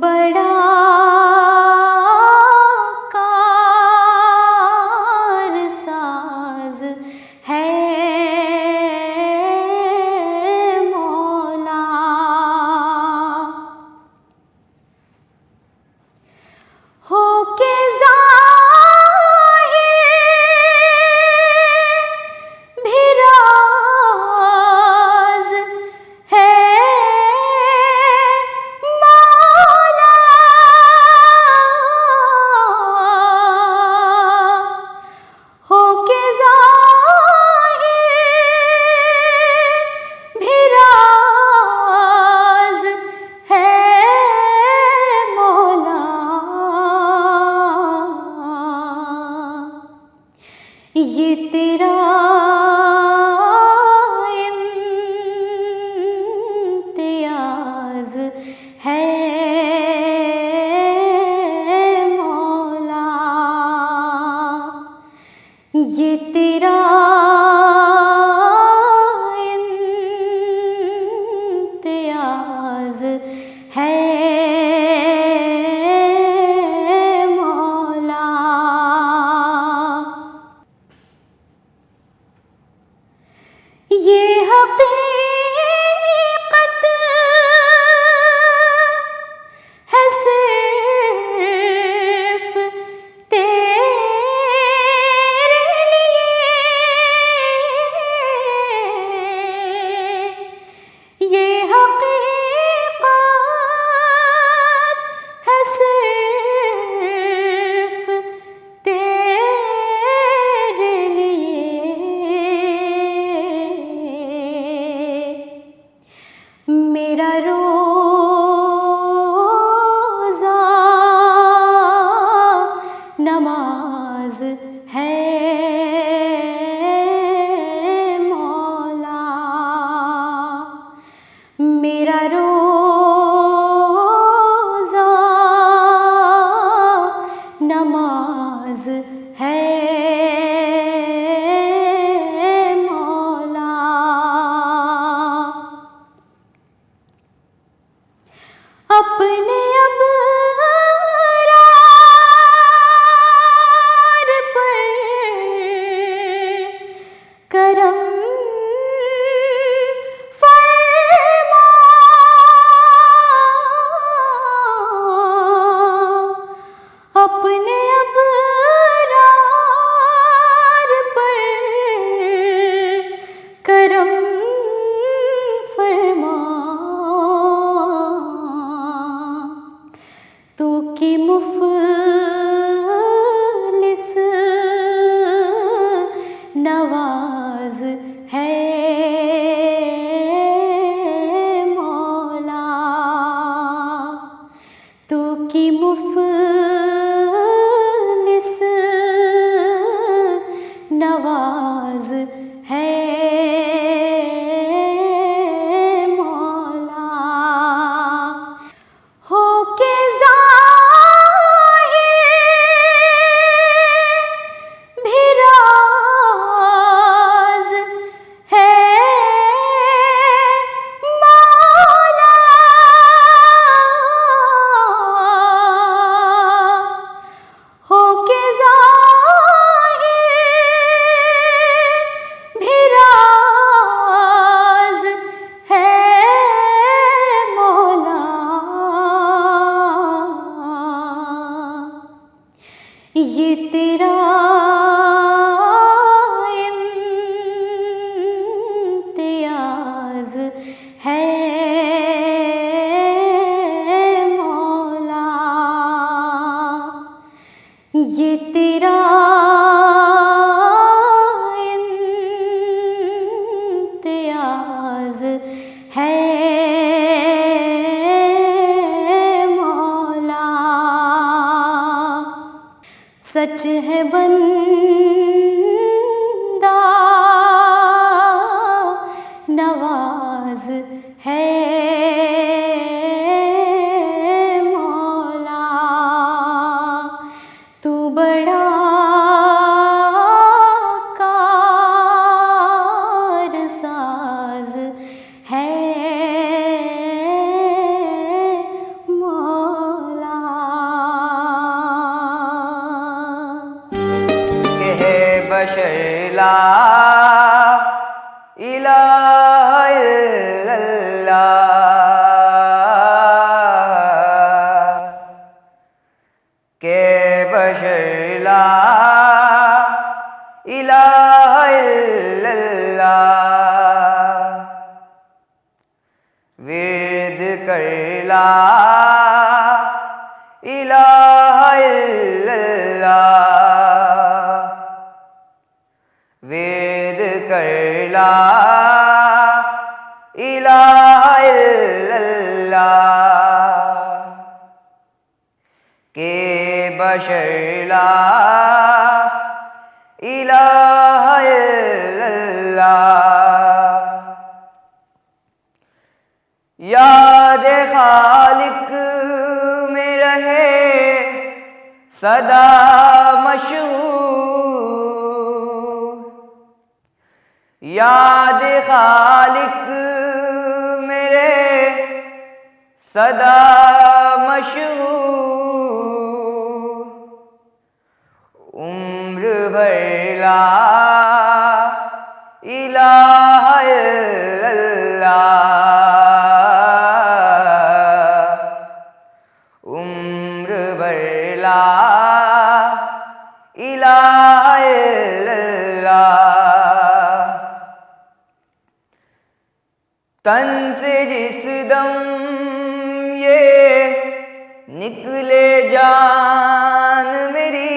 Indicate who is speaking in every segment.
Speaker 1: बड़ा कारसाज है मौला। हो के ज़ाहिर भी राज़ है मौला। हो के ज़ाहिर भी राज़ है मौला। ये तेरा इम्तियाज़ है मौला। ये तेरा इम्तियाज़ है मौला। ये हकीकत है सिर्फ तेरे लिए। ये हकीकत है सिर्फ तेरे लिए। मेरा रोज़ा नमाज है मौला। मेरा रोज़ा नमाज है मौला। अपने अबरार पर करम फरमा। अपने अबरार पर करम फरमा। तू की मुफलिस नवाज है मौला। तू की मुफलिस नवाज है मौला। हो के ज़ाहिर भी राज़ है मौला। हो के ज़ाहिर भी राज़ है मौला। ये तेरा इम्तियाज़ है मौला। ये तेरा इम्तियाज़ है मौला। सच है बंदा नवाज है मौला। तू बड़ा कारसाज है मौला।
Speaker 2: बशर ला इलाहा इल्लल्लाह, के बशर ला इलाहा इल्लल्लाह, विर्द कर ला इलाहा इल्लल्लाह, विर्द कर ला इलाहा इल्लल्लाह, के बशर ला इलाहा इल्लल्लाह, याद खालिक में रहे सदा मशहूर, याद खालिक मेरे सदा मशहूर, उम्र भर ला इलाहा इल्लल्लाह, उम्र भर ला इलाहा इल्लल्लाह, तन से जिस दम ये निकले जान मेरी,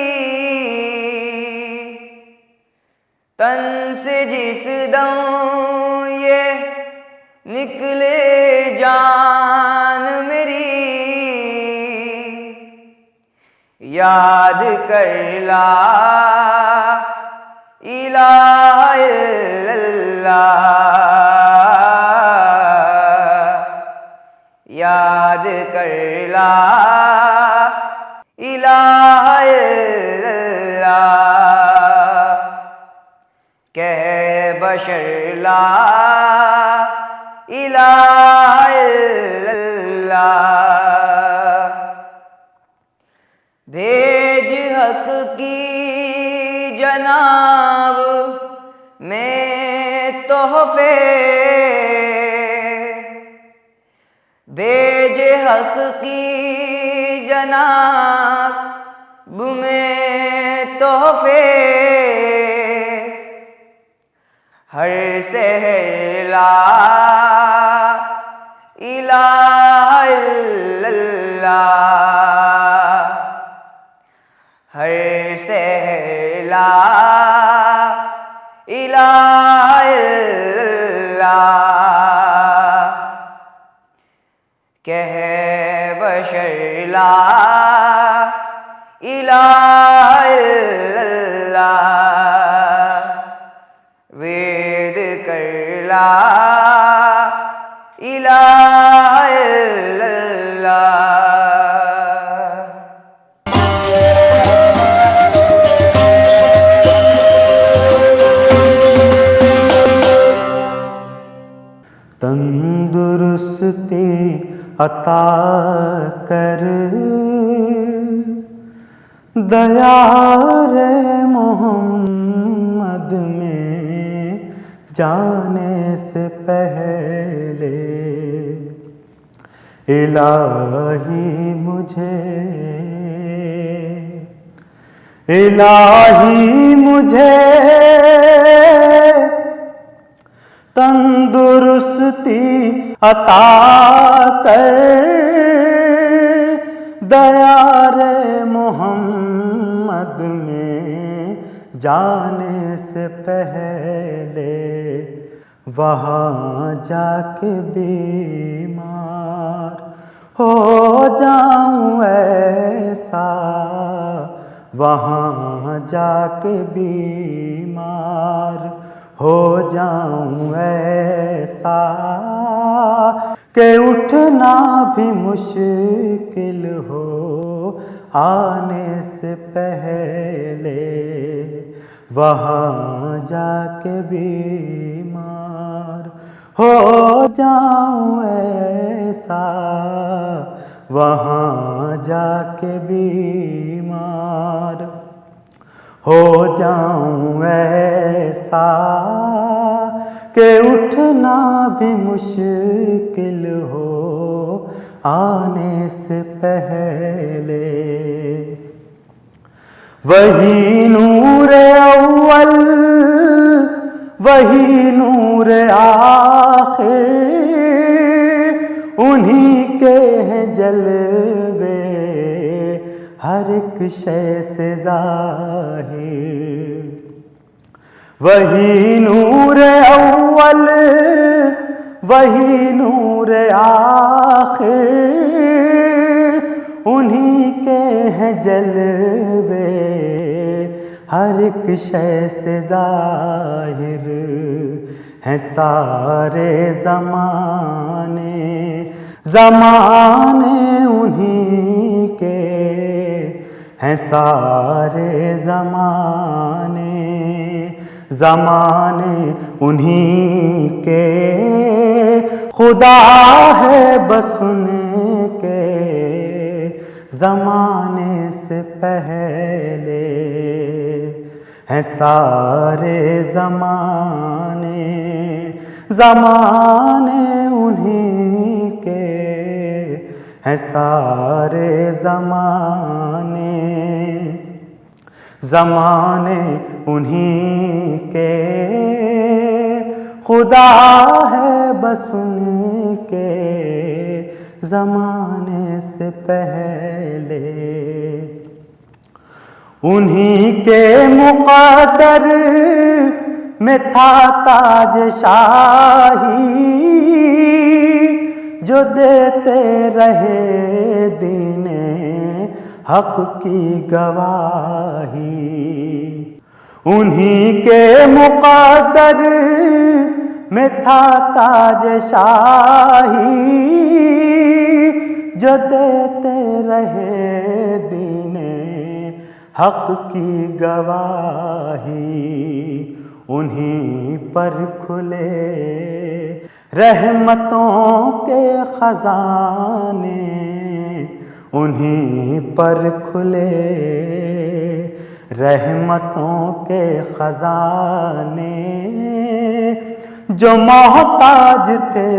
Speaker 2: तन से जिस दम ये निकले जान मेरी, याद कर ला इलाहा इल्लल्लाह, याद कर ला इलाहा इल्लल्लाह, कह बशर ला इलाहा इल्लल्लाह, भेज हक की जनाब में तोहफे, भेज हक की जनाब में तोहफे, हर सहर ला इलाहा इल्लल्लाह, हर सहर ला इलाहा इल्लल्लाह, कह बशर ला इलाहा इल्लल्लाह, वेद कर ला इलाहा इल्लल्लाह।
Speaker 3: तंदुरुस्ती अता कर दया रे मोहम्मद में जाने से पहले, इलाही मुझे तंदुरुस्ती अता कर दया रे मोहम्मद में जाने से पहले, वहाँ जाके बीमार हो जाऊं ऐसा, वहाँ जाके बीमार हो जाऊं ऐसा कि उठना भी मुश्किल हो आने से पहले, वहाँ जाके बीमार हो जाऊं ऐसा, वहाँ जाके बीमार हो जाऊं ऐसा कि उठना भी मुश्किल हो आने से पहले। वही नूर अव्वल वही नूर आखिर, उन्हीं के हैं जलवे हर एक शय से ज़ाहिर। वही नूर अव्वल वही नूर आखिर, उन्हीं के हैं जलवे हर एक शय से ज़ाहिर। हैं सारे ज़माने ज़माने उन्हीं के, हैं सारे ज़माने ज़माने उन्हीं के। खुदा है बस उनके ज़माने से पहले। हैं सारे ज़माने ज़माने उन्हीं के, हैं सारे ज़माने ज़माने उन्हीं के। खुदा है बस उनके ज़माने से पहले। उन्हीं के मुक़द्दर में था ताज शाही, जो देते रहे दीने हक की गवाही। उन्हीं के मुक़द्दर में था ताज शाही, जो देते रहे दीने हक की गवाही। उन्हीं पर खुले रहमतों के खजाने, उन्हीं पर खुले रहमतों के खजाने। जो मोहताज थे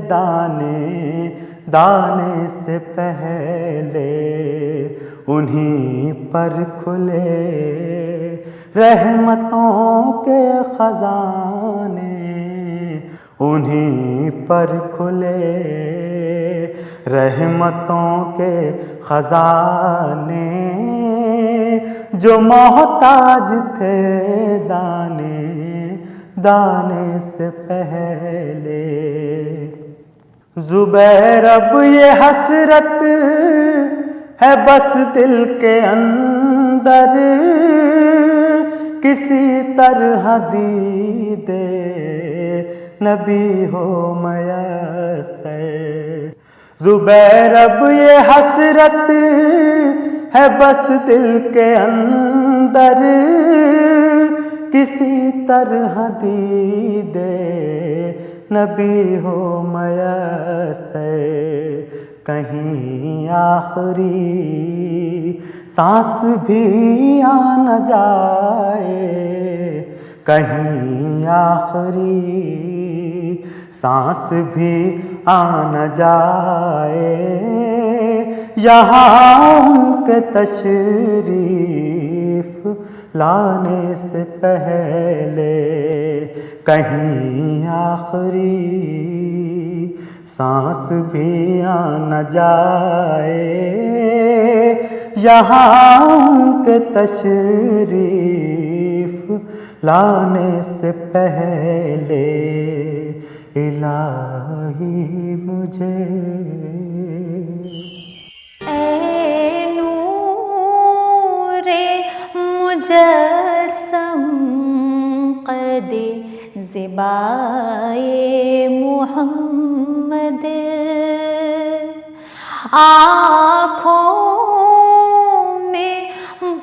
Speaker 3: दाने दाने से पहले, उन्हीं पर खुले रहमतों के खजाने। उन्हीं पर खुले रहमतों के खजाने। जो मोहताज थे दाने दाने से पहले। ज़ुबैर अब ये हसरत है बस दिल के अंदर, किसी तरह दीदे नबी हो मयस्सर। ज़ुबैर अब ये हसरत है बस दिल के अंदर, किसी तरह दीदे नबी हो मयस्सर। कहीं आखिरी सांस भी आ न जाए, कहीं आखिरी सांस भी आ न जाए। यहाँ उनके तशरीफ लाने से पहले, कहीं आखिरी सांस भी आ न जाए। यहाँ उनके तशरीफ लाने से पहले। इलाही मुझे
Speaker 1: ऐ नूरे मुजस्सम क़द ज़िबाए मुहम्मद, आँखों में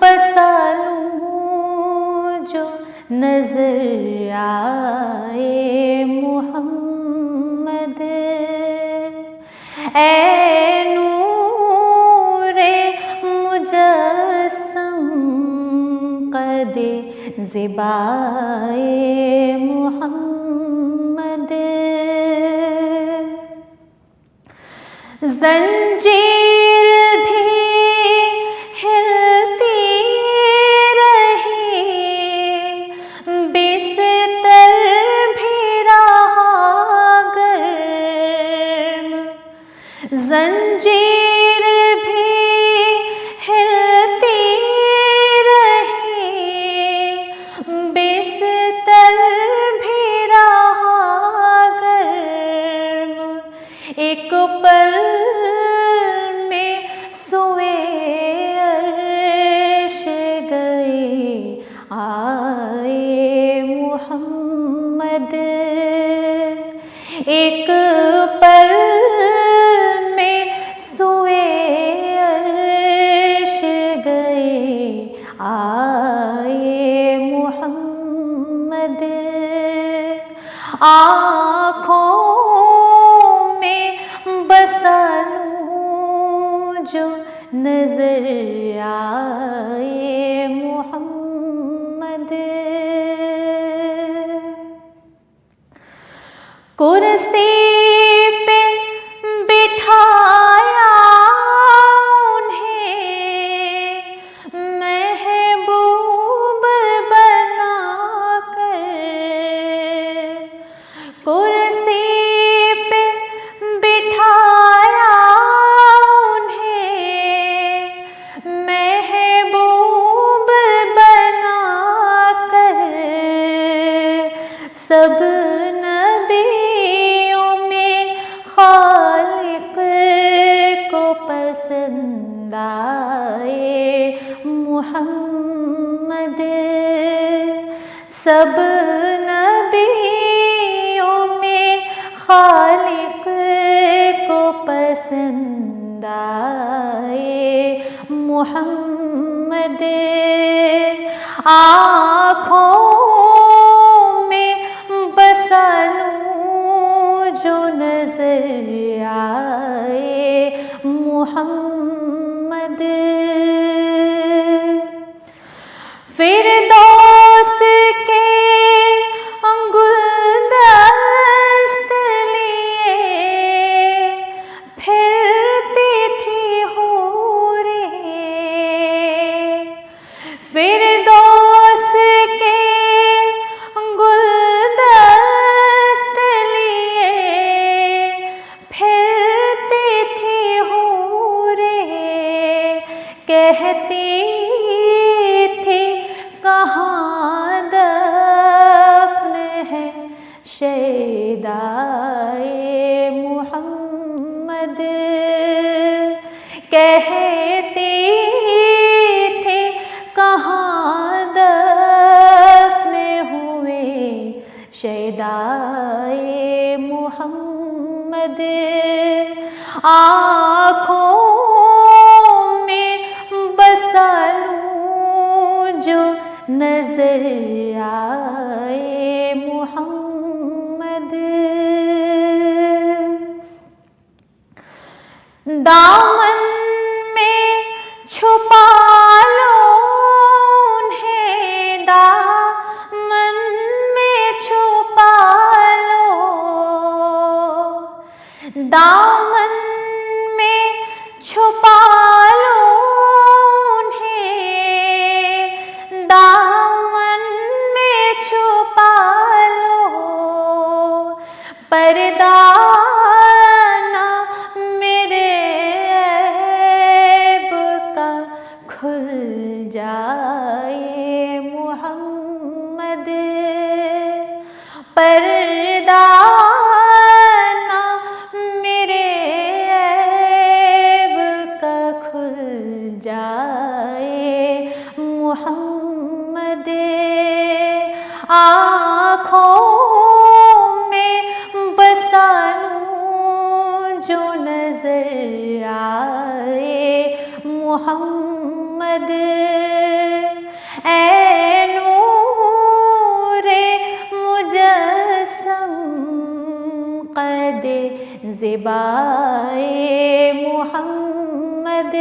Speaker 1: बसा लूँ जो नज़र आए मुहम्मद। ऐ नूरे मुजस्सम क़द कदे ज़िबाए मुहम्मद। जंजीर भी हिलती रही, बिस्तर भी रहा गर्म। जंजीर भी हिलती रही, बिस्तर भी रहा गर्म। एक पल में सोए अर्श गए आए मुहम्मद। एक पल में सोए अर्श गए आए मुहम्मद। आँखों में बसा लूं जो नजर आए मुहम्मद। कुर्सी पे बिठाया उन्हें महबूब बनाकर। कुर्सी पे बिठाया उन्हें महबूब बनाकर। सब नबियों में खालिक को पसंद आए मुहम्मद। सब नबियों में खालिक को पसंद आए मुहम्मद। आँखों में बसा लूं जो नजर आए मुहम्मद। फिरदौस के गुलदस्त लिए फिरती थी हूरें। फिरदौस के गुलदस्त लिए फिरती थी हूरें। कहती थी कहाँ दफ्न है शैदाए मुहम्मद। कहती थी कहाँ दफ्न हुए शैदाए मुहम्मद। आँखों में बसा लूं जो नजर आए मुहम्मद। दामन में छुपा लो उन्हें, दामन में छुपा लो। दामन में छुपा लो उन्हें, दामन में छुपा लो। पर्दा ना मेरे ऐब का खुल जाए मुहम्मद। पर्दा ना मेरे ऐब का खुल जाए मुहम्मद। आँखों में बसा लूं जो नजर आए मुहम्मद। ऐ नूरे मुजस्सम कदे ज़िबाए मुहम्मद।